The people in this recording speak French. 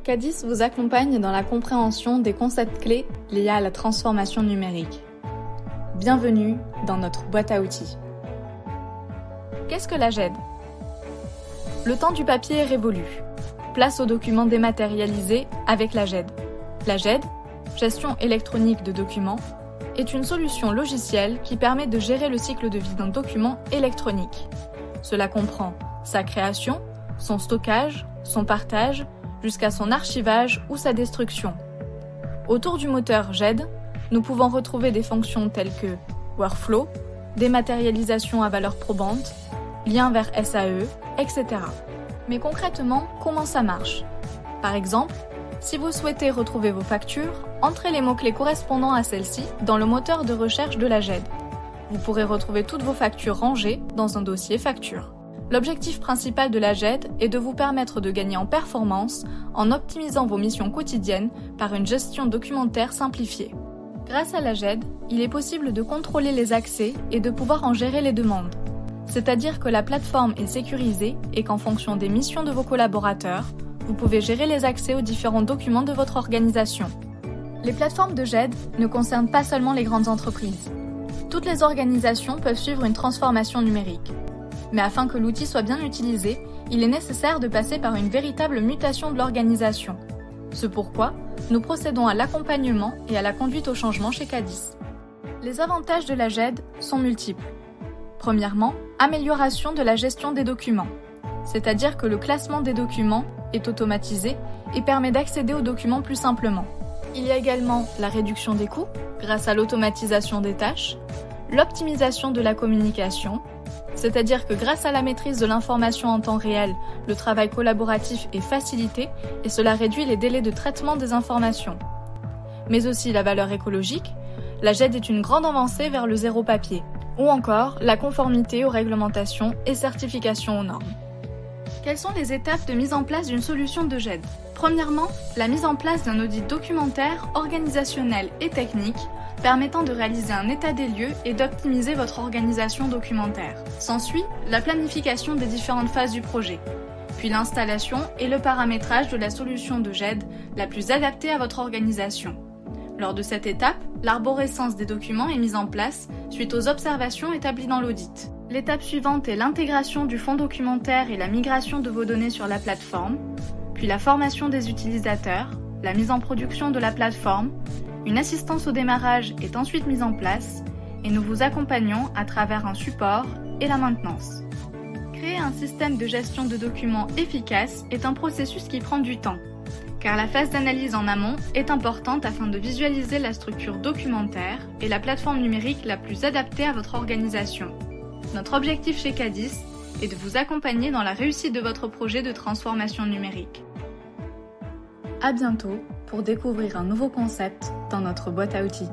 Cadis vous accompagne dans la compréhension des concepts clés liés à la transformation numérique. Bienvenue dans notre boîte à outils. Qu'est-ce que la GED ? Le temps du papier est révolu. Place aux documents dématérialisés avec la GED. La GED, gestion électronique de documents, est une solution logicielle qui permet de gérer le cycle de vie d'un document électronique. Cela comprend sa création, son stockage, son partage, jusqu'à son archivage ou sa destruction. Autour du moteur GED, nous pouvons retrouver des fonctions telles que workflow, dématérialisation à valeur probante, lien vers SAE, etc. Mais concrètement, comment ça marche ? Par exemple, si vous souhaitez retrouver vos factures, entrez les mots-clés correspondant à celles-ci dans le moteur de recherche de la GED. Vous pourrez retrouver toutes vos factures rangées dans un dossier factures. L'objectif principal de la GED est de vous permettre de gagner en performance en optimisant vos missions quotidiennes par une gestion documentaire simplifiée. Grâce à la GED, il est possible de contrôler les accès et de pouvoir en gérer les demandes. C'est-à-dire que la plateforme est sécurisée et qu'en fonction des missions de vos collaborateurs, vous pouvez gérer les accès aux différents documents de votre organisation. Les plateformes de GED ne concernent pas seulement les grandes entreprises. Toutes les organisations peuvent suivre une transformation numérique. Mais afin que l'outil soit bien utilisé, il est nécessaire de passer par une véritable mutation de l'organisation. C'est pourquoi nous procédons à l'accompagnement et à la conduite au changement chez Cadis. Les avantages de la GED sont multiples. Premièrement, amélioration de la gestion des documents. C'est-à-dire que le classement des documents est automatisé et permet d'accéder aux documents plus simplement. Il y a également la réduction des coûts grâce à l'automatisation des tâches, l'optimisation de la communication, c'est-à-dire que grâce à la maîtrise de l'information en temps réel, le travail collaboratif est facilité et cela réduit les délais de traitement des informations. Mais aussi la valeur écologique, la GED est une grande avancée vers le zéro papier, ou encore la conformité aux réglementations et certifications aux normes. Quelles sont les étapes de mise en place d'une solution de GED ? Premièrement, la mise en place d'un audit documentaire, organisationnel et technique permettant de réaliser un état des lieux et d'optimiser votre organisation documentaire. S'ensuit la planification des différentes phases du projet, puis l'installation et le paramétrage de la solution de GED la plus adaptée à votre organisation. Lors de cette étape, l'arborescence des documents est mise en place suite aux observations établies dans l'audit. L'étape suivante est l'intégration du fond documentaire et la migration de vos données sur la plateforme, puis la formation des utilisateurs, la mise en production de la plateforme. Une assistance au démarrage est ensuite mise en place et nous vous accompagnons à travers un support et la maintenance. Créer un système de gestion de documents efficace est un processus qui prend du temps, car la phase d'analyse en amont est importante afin de visualiser la structure documentaire et la plateforme numérique la plus adaptée à votre organisation. Notre objectif chez Cadis est de vous accompagner dans la réussite de votre projet de transformation numérique. À bientôt pour découvrir un nouveau concept dans notre boîte à outils.